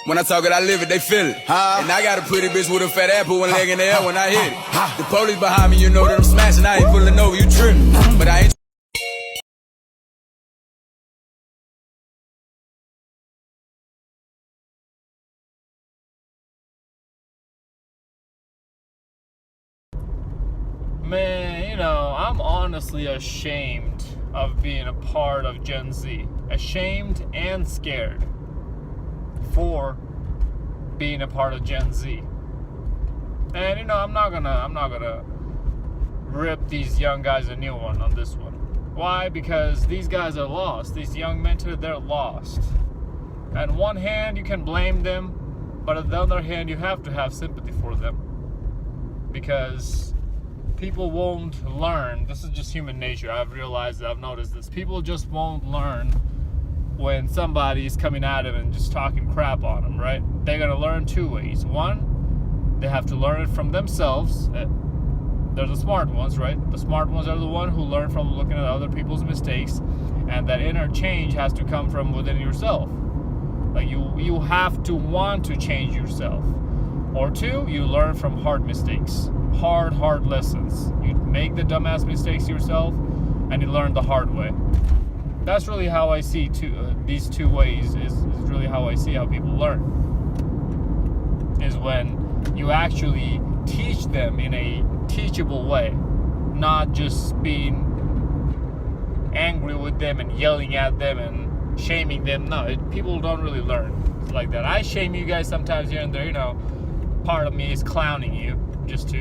When I talk it, I live it, they feel it. And I got a pretty bitch with a fat apple, one leg in the air when I hit it. The police behind me, you know that I'm smashing. I ain't pulling over, you tripping. But I ain't. Man, you know, I'm honestly ashamed of being a part of Gen Z. Ashamed and scared for being a part of Gen Z. And you know, I'm not gonna rip these young guys a new one on this one. Why? Because these guys are lost. These young men today, they're lost. On one hand, you can blame them, but on the other hand, you have to have sympathy for them. Because people won't learn. This is just human nature. I've realized that. I've noticed this. People just won't learn when somebody's coming at them and just talking crap on them, right? They're going to learn two ways. One, they have to learn it from themselves. They're the smart ones, right? The smart ones are the ones who learn from looking at other people's mistakes, and that inner change has to come from within yourself. Like you have to want to change yourself. Or two, you learn from hard mistakes. Hard lessons. You make the dumbass mistakes yourself, and you learn the hard way. That's really how I see these two ways is really how I see how people learn. Is when you actually teach them in a teachable way, not just being angry with them and yelling at them and shaming them. No, people don't really learn like that. I shame you guys sometimes here and there, you know. Part of me is clowning you just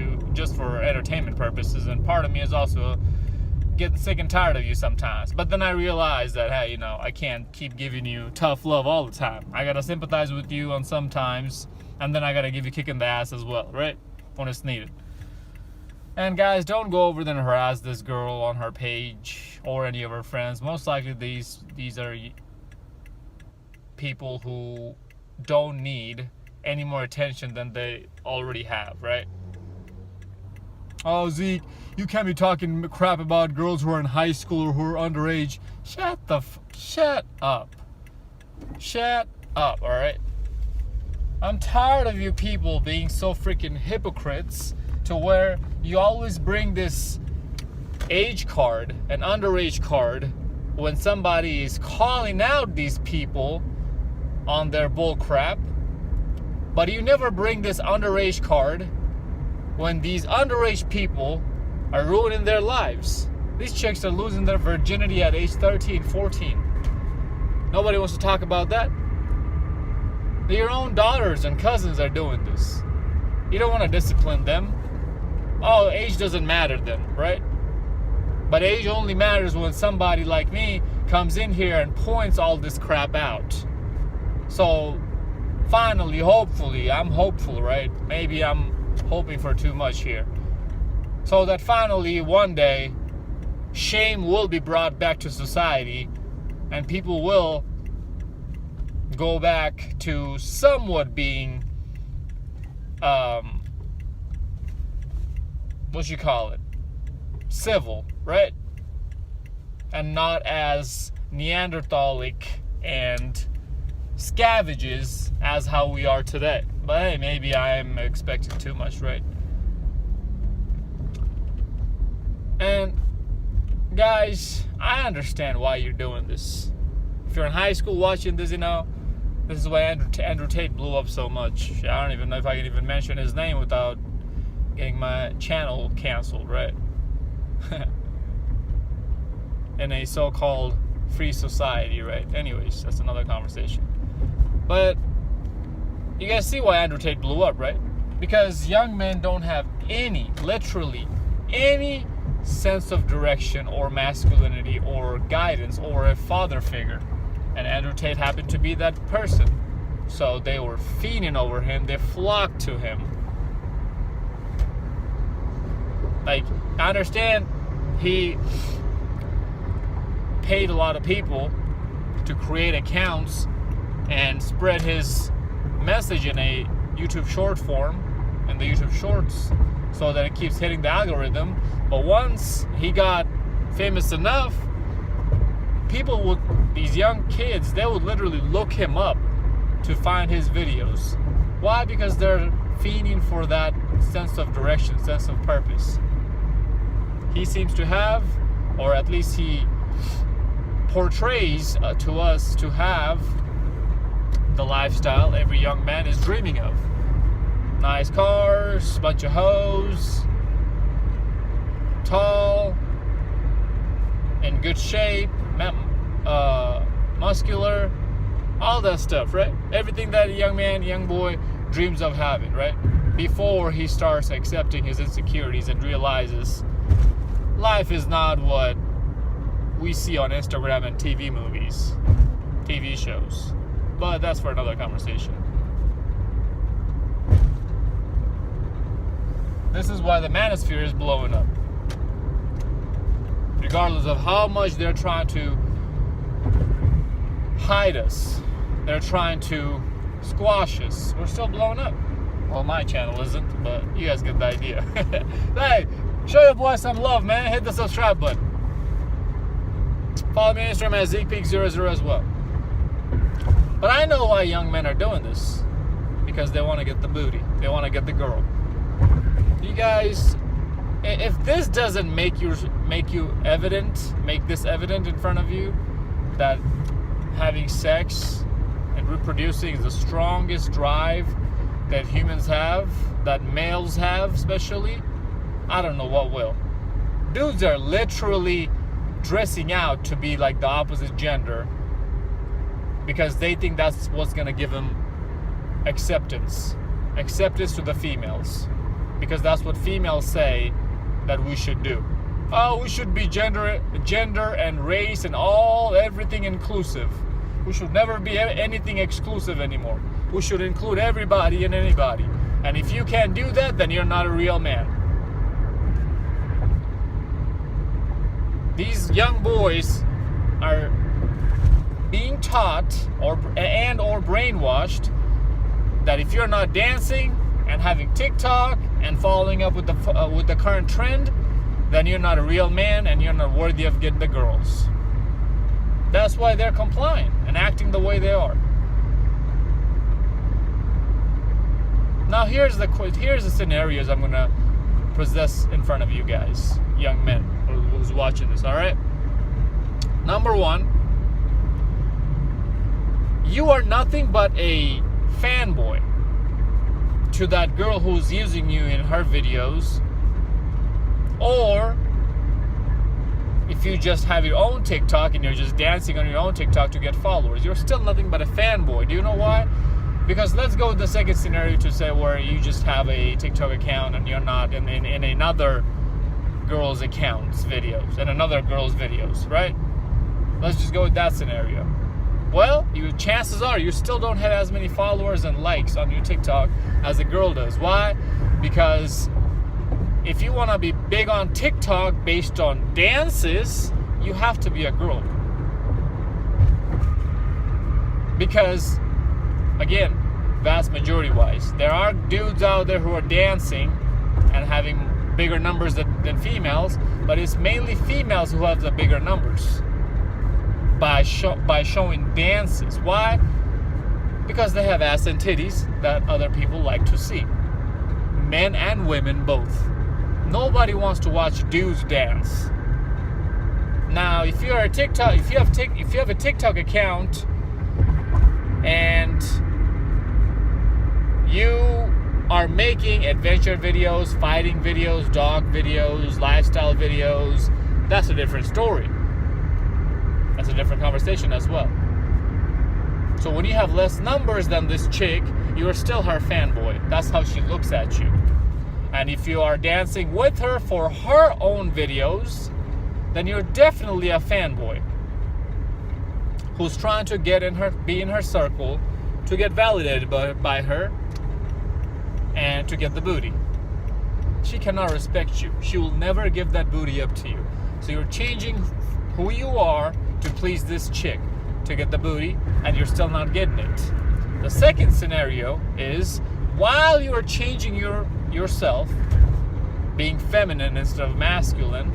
for entertainment purposes, and part of me is also getting sick and tired of you sometimes. But then I realize that, hey, you know, I can't keep giving you tough love all the time. I gotta sympathize with you on sometimes, and then I gotta give you a kick in the ass as well, right? When it's needed. And guys, don't go over there and harass this girl on her page or any of her friends. Most likely these are people who don't need any more attention than they already have, right? Oh, Zeke, you can't be talking crap about girls who are in high school or who are underage. Shut up. Shut up, all right? I'm tired of you people being so freaking hypocrites to where you always bring this age card, an underage card, when somebody is calling out these people on their bull crap. But you never bring this underage card when these underage people are ruining their lives. These chicks are losing their virginity at age 13, 14. Nobody wants to talk about that. Your own daughters and cousins are doing this. You don't want to discipline them. Oh, age doesn't matter then, right? But age only matters when somebody like me comes in here and points all this crap out. So finally, hopefully, I'm hopeful, right? Maybe I'm hoping for too much here. So that finally, one day, shame will be brought back to society, and people will go back to somewhat being, civil, right? And not as Neanderthalic and scavages as how we are today. But hey, maybe I'm expecting too much, right? And guys, I understand why you're doing this. If you're in high school watching this, you know, this is why Andrew Tate blew up so much. I don't even know if I can even mention his name without getting my channel canceled, right? In a so-called free society, right? Anyways, that's another conversation. But you guys see why Andrew Tate blew up, right? Because young men don't have literally any sense of direction or masculinity or guidance or a father figure. And Andrew Tate happened to be that person. So they were fiending over him. They flocked to him. Like, I understand he paid a lot of people to create accounts and spread his message in a YouTube short form, in the YouTube shorts, so that it keeps hitting the algorithm. But once he got famous enough, these young kids, they would literally look him up to find his videos. Why? Because they're fiending for that sense of direction, sense of purpose. He seems to have, or at least he portrays to us to have, the lifestyle every young man is dreaming of. Nice cars, bunch of hoes, tall, in good shape, muscular, all that stuff, right? Everything that a young boy dreams of having, right? Before he starts accepting his insecurities and realizes life is not what we see on Instagram and TV shows. But that's for another conversation. This is why the manosphere is blowing up. Regardless of how much they're trying to hide us, they're trying to squash us, we're still blowing up. Well, my channel isn't, but you guys get the idea. Hey, show your boy some love, man. Hit the subscribe button. Follow me on Instagram at ZeekPeak00 as well. But I know why young men are doing this. Because they want to get the booty. They want to get the girl. You guys, if this doesn't make this evident in front of you, that having sex and reproducing is the strongest drive that humans have, that males have especially, I don't know what will. Dudes are literally dressing out to be like the opposite gender because they think that's what's gonna give them acceptance to the females, because that's what females say that we should do. Oh, we should be gender and race and everything inclusive. We should never be anything exclusive anymore. We should include everybody and anybody. And if you can't do that, then you're not a real man. These young boys are being taught or brainwashed that if you're not dancing and having TikTok and following up with the current trend, then you're not a real man and you're not worthy of getting the girls. That's why they're complying and acting the way they are. Now here's the scenarios I'm gonna possess in front of you guys, young men who's watching this. All right. Number one, you are nothing but a fanboy to that girl who's using you in her videos, or if you just have your own TikTok and you're just dancing on your own TikTok to get followers, you're still nothing but a fanboy. Do you know why? Because let's go with the second scenario to say where you just have a TikTok account and you're not in another girl's account's videos and another girl's videos, right? Let's just go with that scenario. Well, chances are you still don't have as many followers and likes on your TikTok as a girl does. Why? Because if you want to be big on TikTok based on dances, you have to be a girl. Because, again, vast majority wise, there are dudes out there who are dancing and having bigger numbers than females, but it's mainly females who have the bigger numbers by showing dances. Why? Because they have ass and titties that other people like to see. Men and women both. Nobody wants to watch dudes dance. Now, if you have a TikTok account and you are making adventure videos, fighting videos, dog videos, lifestyle videos, that's a different story. That's a different conversation as well. So when you have less numbers than this chick, you are still her fanboy. That's how she looks at you. And if you are dancing with her for her own videos, then you're definitely a fanboy who's trying to be in her circle to get validated by her and to get the booty. She cannot respect you. She will never give that booty up to you. So you're changing who you are to please this chick to get the booty, and you're still not getting it. The second scenario is, while you are changing yourself, being feminine instead of masculine,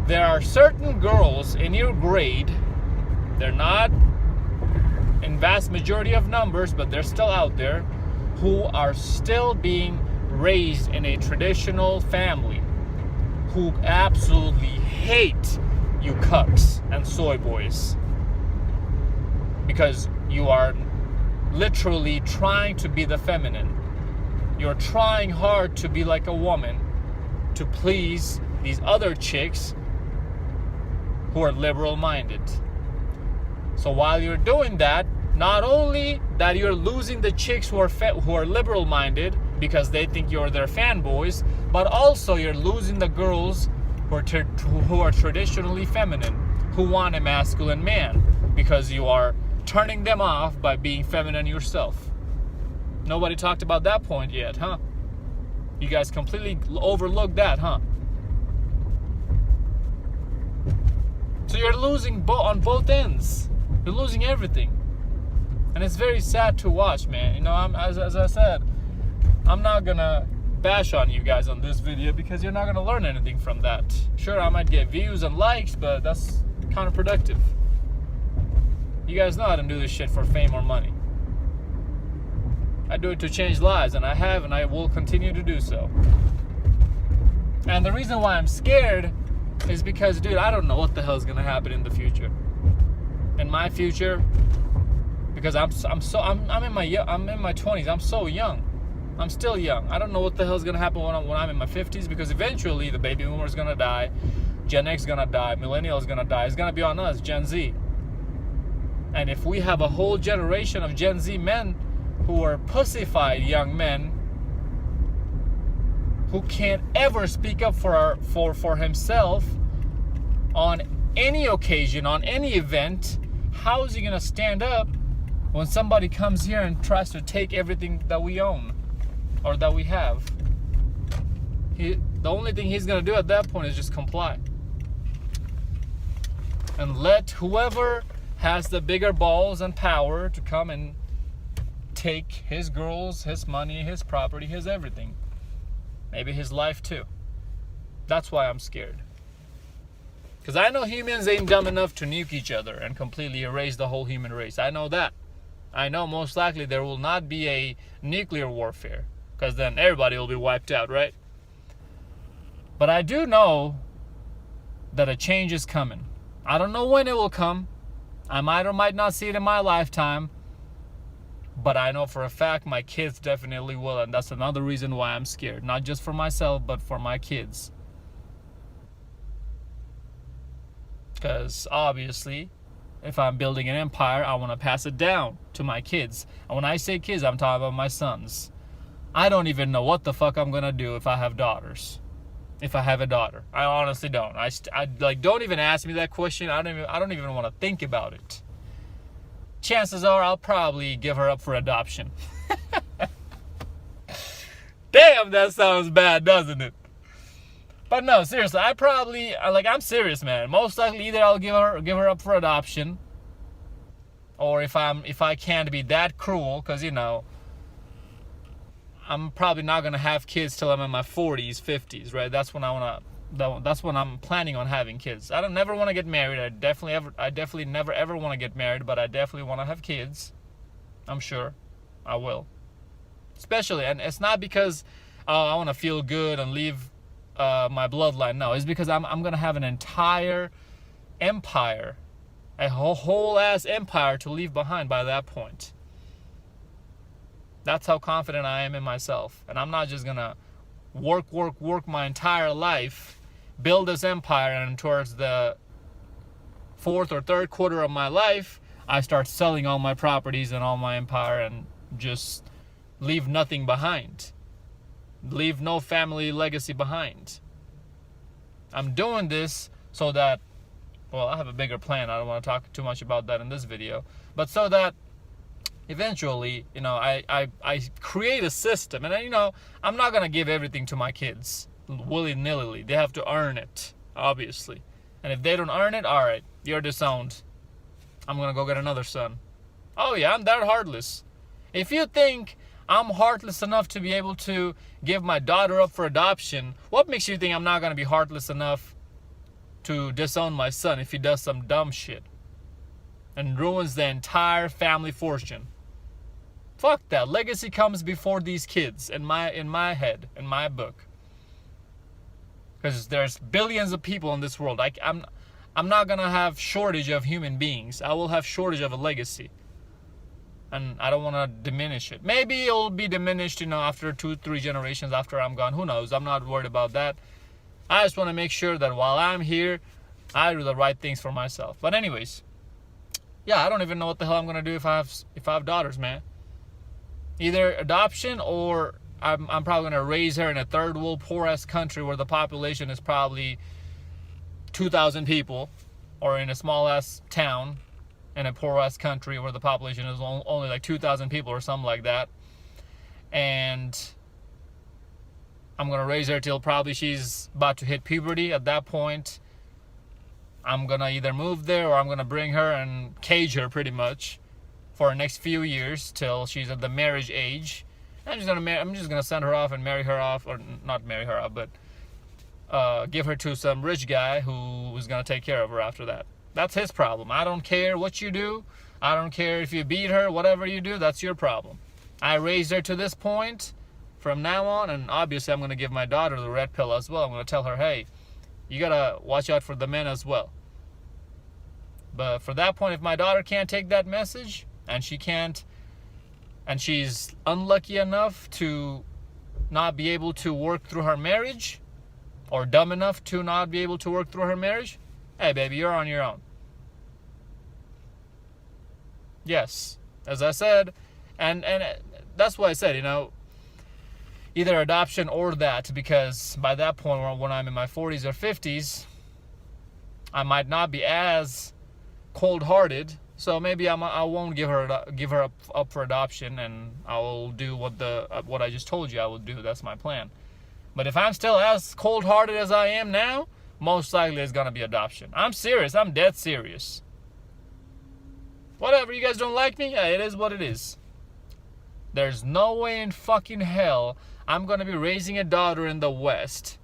there are certain girls in your grade They're not in vast majority of numbers, but they're still out there, who are still being raised in a traditional family, who absolutely hate you cucks and soy boys, because you are literally trying to be the feminine. You're trying hard to be like a woman to please these other chicks who are liberal minded. So while you're doing that, not only that you're losing the chicks who are liberal minded because they think you're their fanboys, but also you're losing the girls who are traditionally feminine, who want a masculine man, because you are turning them off by being feminine yourself. Nobody talked about that point yet, huh? You guys completely overlooked that, huh? So you're losing on both ends. You're losing everything. And it's very sad to watch, man. You know, as I said, I'm not gonna bash on you guys on this video because you're not gonna learn anything from that. Sure, I might get views and likes, but that's counterproductive. You guys know how to do this shit for fame or money. I do it to change lives, and I have, and I will continue to do so. And the reason why I'm scared is because, dude, I don't know what the hell is gonna happen in the future. In my future, because I'm in my 20s. I'm so young. I'm still young. I don't know what the hell is gonna happen when I'm in my 50s, because eventually the baby boomer is gonna die, Gen X is gonna die, millennial is gonna die. It's gonna be on us, Gen Z. And if we have a whole generation of Gen Z men who are pussified young men who can't ever speak up for himself on any occasion, on any event, how is he gonna stand up when somebody comes here and tries to take everything that we own or that we have? The only thing he's gonna do at that point is just comply and let whoever has the bigger balls and power to come and take his girls, his money, his property, his everything. Maybe his life too. That's why I'm scared. Because I know humans ain't dumb enough to nuke each other and completely erase the whole human race. I know that. I know most likely there will not be a nuclear warfare, because then everybody will be wiped out, right? But I do know that a change is coming. I don't know when it will come. I might or might not see it in my lifetime. But I know for a fact my kids definitely will. And that's another reason why I'm scared. Not just for myself, but for my kids. Because obviously, if I'm building an empire, I want to pass it down to my kids. And when I say kids, I'm talking about my sons. I don't even know what the fuck I'm going to do if I have daughters. If I have a daughter. I honestly don't. I like, don't even ask me that question. I don't even want to think about it. Chances are I'll probably give her up for adoption. Damn, that sounds bad, doesn't it? But no, seriously, I'm serious, man. Most likely either I'll give her up for adoption, or if I can't be that cruel, because you know, I'm probably not gonna have kids till I'm in my 40s, 50s, right? That's when that's when I'm planning on having kids. I don't never want to get married. I definitely never ever want to get married, but I definitely want to have kids. I'm sure I will. Especially, and it's not because I want to feel good and leave my bloodline. No, it's because I'm gonna have an entire empire, a whole ass empire to leave behind by that point. That's how confident I am in myself, and I'm not just gonna work my entire life, build this empire, and towards the fourth or third quarter of my life, I start selling all my properties and all my empire and just leave nothing behind. Leave no family legacy behind. I'm doing this so that, well, I have a bigger plan. I don't want to talk too much about that in this video, but so that eventually, you know, I create a system, and you know, I'm not gonna give everything to my kids willy-nilly. They have to earn it, obviously. And if they don't earn it, all right, you're disowned. I'm gonna go get another son. Oh yeah, I'm that heartless. If you think I'm heartless enough to be able to give my daughter up for adoption, what makes you think I'm not gonna be heartless enough to disown my son if he does some dumb shit? and ruins the entire family fortune. Fuck that. Legacy comes before these kids in my head, in my book. Because there's billions of people in this world. I'm not gonna have shortage of human beings. I will have shortage of a legacy. And I don't want to diminish it. Maybe it'll be diminished, after 2-3 generations after I'm gone. Who knows? I'm not worried about that. I just want to make sure that while I'm here, I do the right things for myself. But anyways, yeah, I don't even know what the hell I'm gonna do if I have daughters, man. Either adoption, or I'm probably gonna raise her in a third world poor ass country where the population is probably 2,000 people, or in a small ass town in a poor ass country where the population is only like 2,000 people or something like that. And I'm gonna raise her till probably she's about to hit puberty. At that point, I'm gonna either move there, or I'm gonna bring her and cage her pretty much for the next few years till she's at the marriage age. I'm just gonna send her off and marry her off, or not marry her off, but give her to some rich guy who is gonna take care of her after that. That's his problem. I don't care what you do. I don't care if you beat her. Whatever you do, that's your problem. I raised her to this point. From now on, and obviously I'm going to give my daughter the red pill as well. I'm going to tell her, hey, you got to watch out for the men as well. But for that point, if my daughter can't take that message, and she's unlucky enough to not be able to work through her marriage, or dumb enough to not be able to work through her marriage, hey baby, you're on your own. Yes, as I said, and that's why I said, either adoption or that, because by that point, when I'm in my 40s or 50s, I might not be as cold-hearted, so maybe I won't give her up for adoption, and I will do what I just told you I will do. That's my plan. But if I'm still as cold-hearted as I am now, most likely it's gonna be adoption. I'm serious. I'm dead serious. Whatever, you guys don't like me? Yeah, it is what it is. There's no way in fucking hell I'm gonna be raising a daughter in the West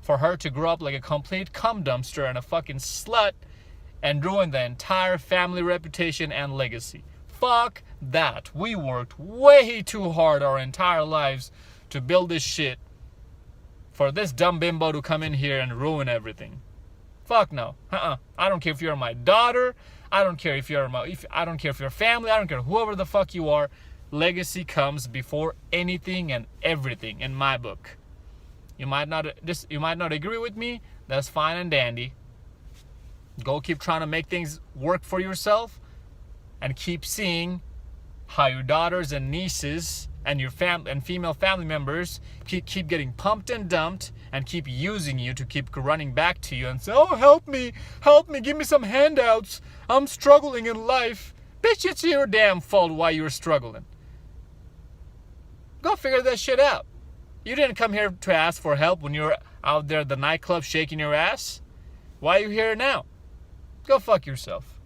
for her to grow up like a complete cum dumpster and a fucking slut and ruin the entire family reputation and legacy. Fuck that. We worked way too hard our entire lives to build this shit for this dumb bimbo to come in here and ruin everything. Fuck no. I don't care if you're my daughter. I don't care if I don't care if you're family. I don't care whoever the fuck you are. Legacy comes before anything and everything in my book. You might not agree with me. That's fine and dandy. Go keep trying to make things work for yourself, and keep seeing how your daughters and nieces and your female family members keep getting pumped and dumped, and keep using you to keep running back to you and say, oh, help me, give me some handouts. I'm struggling in life. Bitch, it's your damn fault why you're struggling. Go figure that shit out. You didn't come here to ask for help when you were out there at the nightclub shaking your ass. Why are you here now? Go fuck yourself.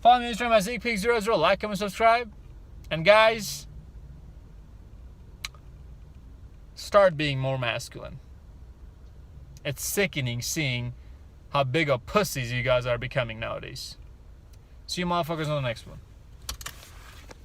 Follow me on Instagram at ZeekPeak00. Like, comment, subscribe. And guys, start being more masculine. It's sickening seeing how big of pussies you guys are becoming nowadays. See you motherfuckers on the next one.